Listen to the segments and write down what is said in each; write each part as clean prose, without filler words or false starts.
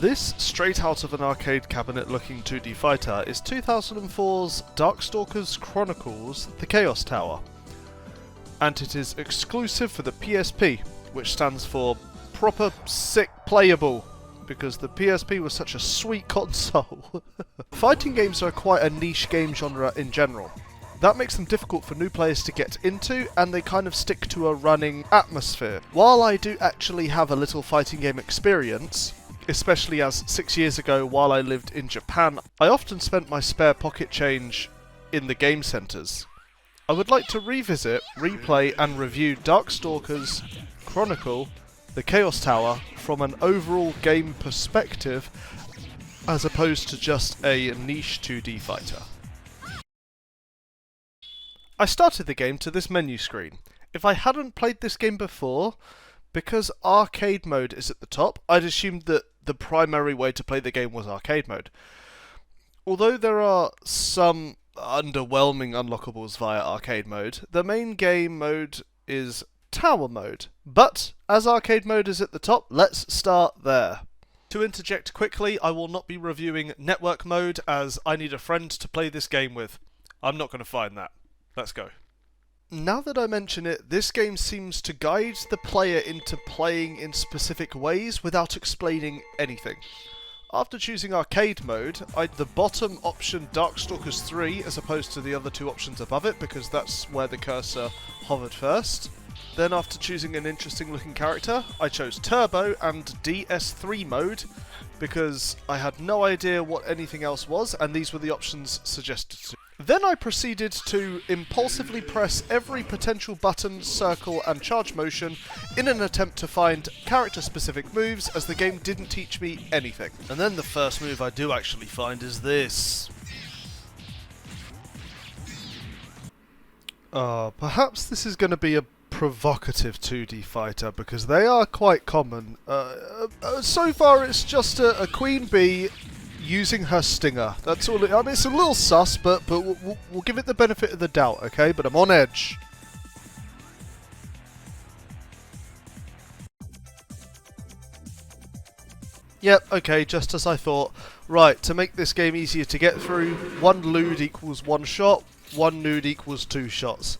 This, straight out of an arcade cabinet looking 2D fighter, is 2004's DarkStalkers Chronicles, The Chaos Tower. And it is exclusive for the PSP, which stands for Proper Sick Playable, because the PSP was such a sweet console. Fighting games are quite a niche game genre in general. That makes them difficult for new players to get into, and they kind of stick to a running atmosphere. While I do actually have a little fighting game experience, especially as 6 years ago while I lived in Japan, I often spent my spare pocket change in the game centres. I would like to revisit, replay and review DarkStalkers Chronicle, The Chaos Tower from an overall game perspective as opposed to just a niche 2D fighter. I started the game to this menu screen. If I hadn't played this game before, because arcade mode is at the top, I'd assumed that the primary way to play the game was arcade mode. Although there are some underwhelming unlockables via arcade mode, the main game mode is tower mode. But, as arcade mode is at the top, let's start there. To interject quickly, I will not be reviewing network mode as I need a friend to play this game with. I'm not going to find that. Let's go. Now that I mention it, this game seems to guide the player into playing in specific ways without explaining anything. After choosing arcade mode, the bottom option DarkStalkers 3 as opposed to the other two options above it because that's where the cursor hovered first. Then after choosing an interesting looking character, I chose Turbo and DS3 mode because I had no idea what anything else was and these were the options suggested to me. Then I proceeded to impulsively press every potential button, circle and charge motion in an attempt to find character-specific moves as the game didn't teach me anything. And then the first move I do actually find is this. Perhaps this is going to be a provocative 2D fighter because they are quite common. So far it's just a Q.Bee using her stinger. That's all. I mean, it's a little sus, but we'll give it the benefit of the doubt, okay? But I'm on edge. Yep, okay, just as I thought. Right, to make this game easier to get through, one Lude equals one shot, one Nude equals 2 shots.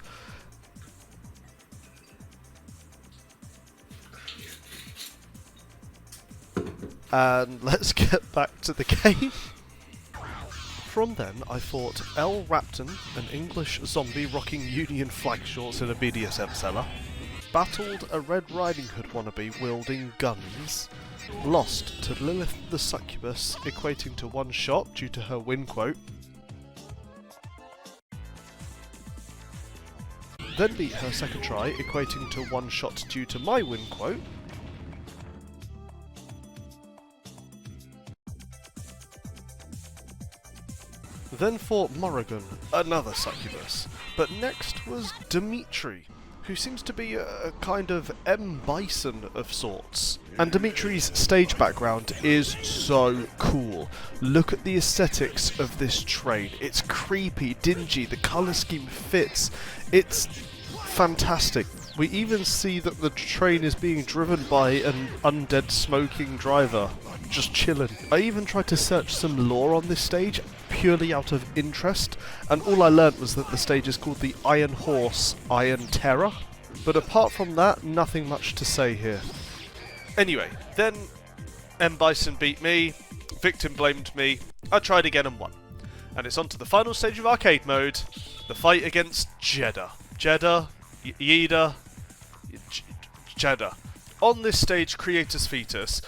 And let's get back to the game. From then, I fought L. Rapton, an English zombie rocking Union flag shorts in a BDSM cellar, battled a Red Riding Hood wannabe wielding guns, lost to Lilith the Succubus, equating to 1 shot due to her win quote, then beat her second try, equating to 1 shot due to my win quote, then fought Morrigan, another succubus, but next was Dimitri, who seems to be a kind of M. Bison of sorts. And Dimitri's stage background is so cool. Look at the aesthetics of this train. It's creepy, dingy, the colour scheme fits. It's fantastic. We even see that the train is being driven by an undead smoking driver, just chilling. I even tried to search some lore on this stage, purely out of interest, and all I learnt was that the stage is called the Iron Horse, Iron Terror. But apart from that, nothing much to say here. Anyway, then M. Bison beat me, victim blamed me, I tried again and won. And it's on to the final stage of arcade mode, the fight against Jeddah. Jeddah. On this stage, Creator's Fetus.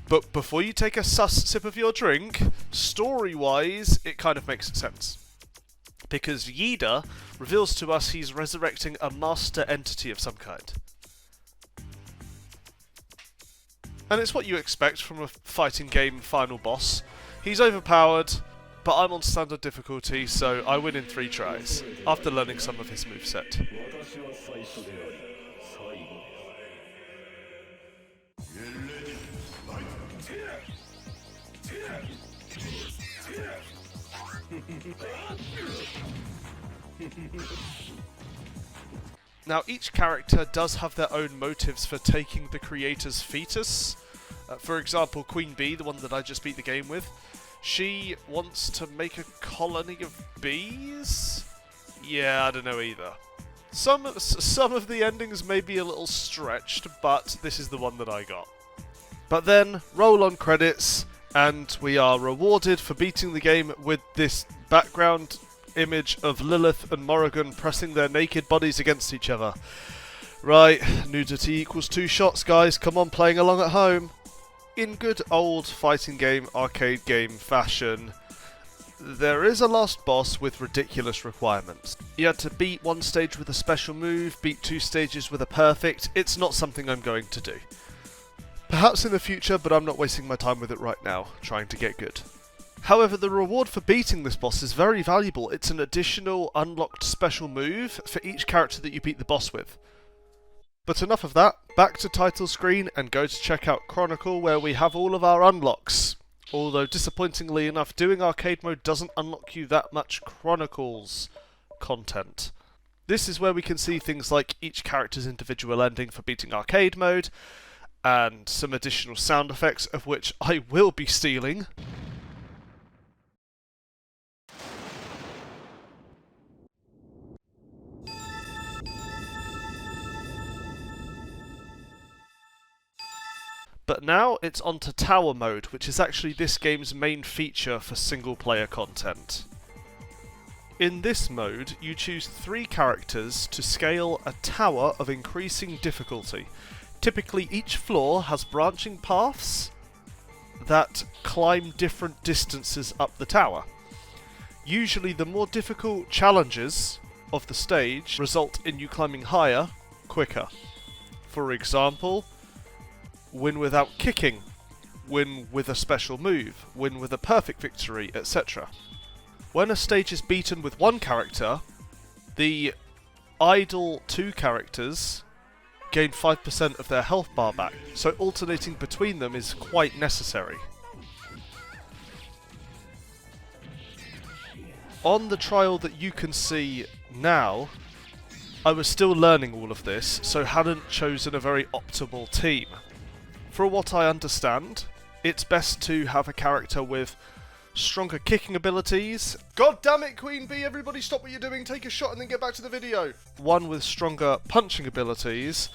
But before you take a sus sip of your drink, story-wise, it kind of makes sense. Because Jeddah reveals to us he's resurrecting a master entity of some kind. And it's what you expect from a fighting game final boss. He's overpowered, but I'm on standard difficulty, so I win in 3 tries, after learning some of his moveset. Now, each character does have their own motives for taking the creator's fetus. For example, Q.Bee, the one that I just beat the game with, she wants to make a colony of bees? Yeah, I don't know either. Some of the endings may be a little stretched, but this is the one that I got. But then, roll on credits, and we are rewarded for beating the game with this background image of Lilith and Morrigan pressing their naked bodies against each other. Right, nudity equals 2 shots, guys. Come on, playing along at home. In good old fighting game, arcade game fashion, there is a last boss with ridiculous requirements. You had to beat 1 stage with a special move, beat 2 stages with a perfect. It's not something I'm going to do. Perhaps in the future, but I'm not wasting my time with it right now, trying to get good. However, the reward for beating this boss is very valuable. It's an additional unlocked special move for each character that you beat the boss with. But enough of that, back to title screen and go to check out Chronicle, where we have all of our unlocks. Although disappointingly enough, doing arcade mode doesn't unlock you that much Chronicles content. This is where we can see things like each character's individual ending for beating arcade mode, and some additional sound effects, of which I will be stealing. But now it's on to Tower Mode, which is actually this game's main feature for single-player content. In this mode, you choose 3 characters to scale a tower of increasing difficulty. Typically, each floor has branching paths that climb different distances up the tower. Usually, the more difficult challenges of the stage result in you climbing higher, quicker. For example, win without kicking, win with a special move, win with a perfect victory, etc. When a stage is beaten with 1 character, the idle 2 characters gain 5% of their health bar back, so alternating between them is quite necessary. On the trial that you can see now, I was still learning all of this, so hadn't chosen a very optimal team. For what I understand, it's best to have a character with stronger kicking abilities. God damn it, Q.Bee, everybody stop what you're doing, take a shot and then get back to the video. One with stronger punching abilities,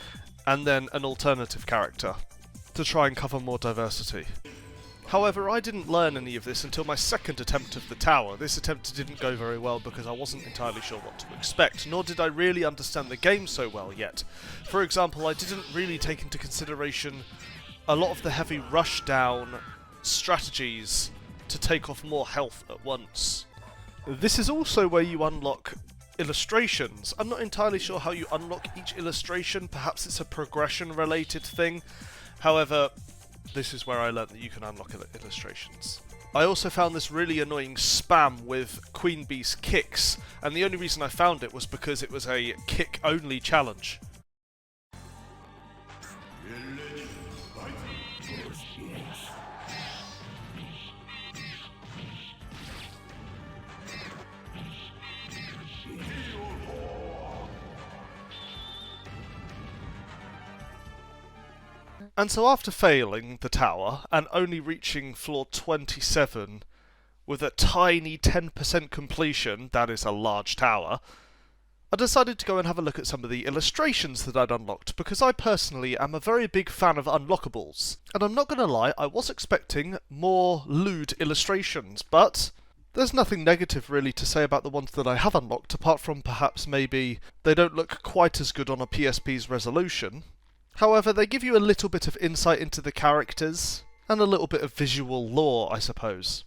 and then an alternative character, to try and cover more diversity. However, I didn't learn any of this until my second attempt of the tower. This attempt didn't go very well because I wasn't entirely sure what to expect, nor did I really understand the game so well yet. For example, I didn't really take into consideration a lot of the heavy rushdown strategies to take off more health at once. This is also where you unlock illustrations. I'm not entirely sure how you unlock each illustration, perhaps it's a progression related thing. However, this is where I learnt that you can unlock illustrations. I also found this really annoying spam with Q.Bee's kicks, and the only reason I found it was because it was a kick-only challenge. And so after failing the tower, and only reaching floor 27 with a tiny 10% completion, that is a large tower, I decided to go and have a look at some of the illustrations that I'd unlocked, because I personally am a very big fan of unlockables. And I'm not going to lie, I was expecting more Lude illustrations, but there's nothing negative really to say about the ones that I have unlocked, apart from perhaps maybe they don't look quite as good on a PSP's resolution. However, they give you a little bit of insight into the characters, and a little bit of visual lore, I suppose.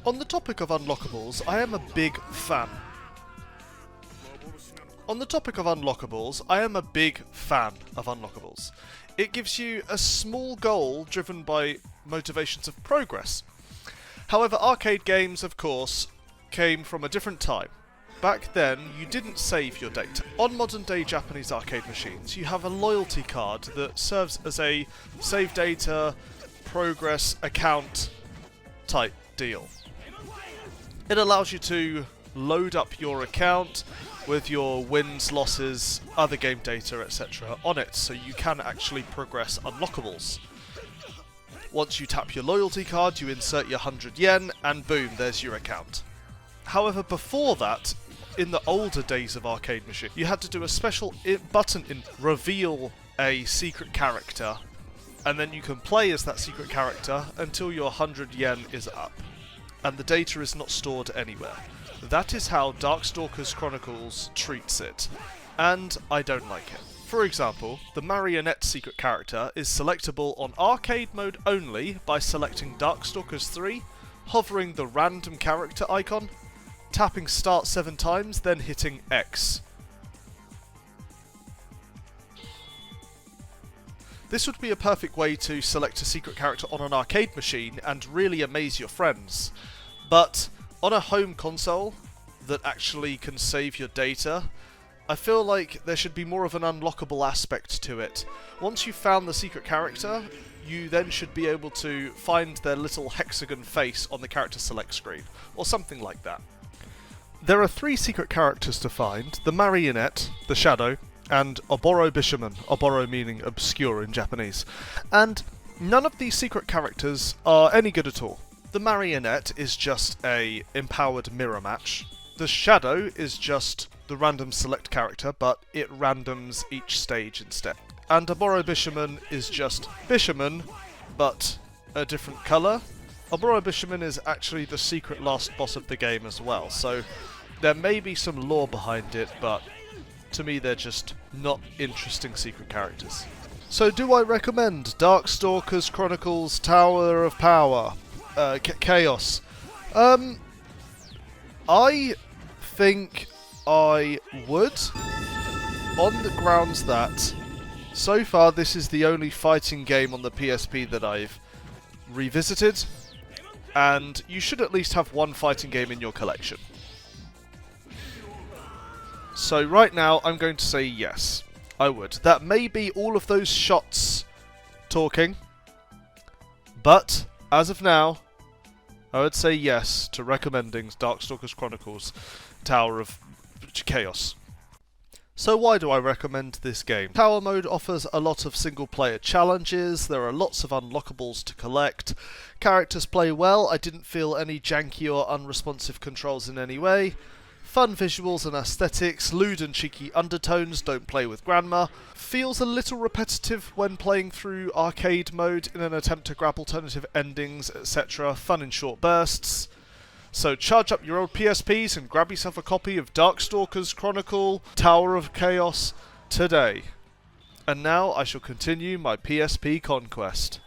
On the topic of unlockables, I am a big fan. It gives you a small goal driven by motivations of progress. However, arcade games, of course, came from a different time. Back then, you didn't save your data. On modern-day Japanese arcade machines, you have a loyalty card that serves as a save data, progress, account type deal. It allows you to load up your account with your wins, losses, other game data, etc. on it, so you can actually progress unlockables. Once you tap your loyalty card, you insert your 100 yen, and boom, there's your account. However, before that, in the older days of Arcade Machine, you had to do a special button in reveal a secret character, and then you can play as that secret character until your 100 yen is up, and the data is not stored anywhere. That is how DarkStalkers Chronicles treats it, and I don't like it. For example, the Marionette secret character is selectable on arcade mode only by selecting DarkStalkers 3, hovering the random character icon, tapping start 7 times, then hitting X. This would be a perfect way to select a secret character on an arcade machine and really amaze your friends, but on a home console that actually can save your data, I feel like there should be more of an unlockable aspect to it. Once you've found the secret character, you then should be able to find their little hexagon face on the character select screen, or something like that. There are 3 secret characters to find: the Marionette, the Shadow, and Oboro Bishaman, Oboro meaning obscure in Japanese. And none of these secret characters are any good at all. The Marionette is just a empowered mirror match. The Shadow is just the random select character, but it randoms each stage instead. And Oboro Bishaman is just Bishaman, but a different colour. Oboro Bishaman is actually the secret last boss of the game as well, so there may be some lore behind it, but to me they're just not interesting secret characters. So do I recommend DarkStalkers Chronicles Tower of Power? Chaos. I think I would, on the grounds that so far this is the only fighting game on the PSP that I've revisited, and you should at least have one fighting game in your collection. So right now I'm going to say yes, I would. That may be all of those shots talking, but as of now, I would say yes to recommending DarkStalkers Chronicles Tower of Chaos. So why do I recommend this game? Tower mode offers a lot of single player challenges, there are lots of unlockables to collect, characters play well, I didn't feel any janky or unresponsive controls in any way, fun visuals and aesthetics, lewd and cheeky undertones, don't play with grandma, feels a little repetitive when playing through arcade mode in an attempt to grab alternative endings, etc, fun in short bursts. So charge up your old PSPs and grab yourself a copy of DarkStalkers Chronicle Tower of Chaos today. And now I shall continue my PSP conquest.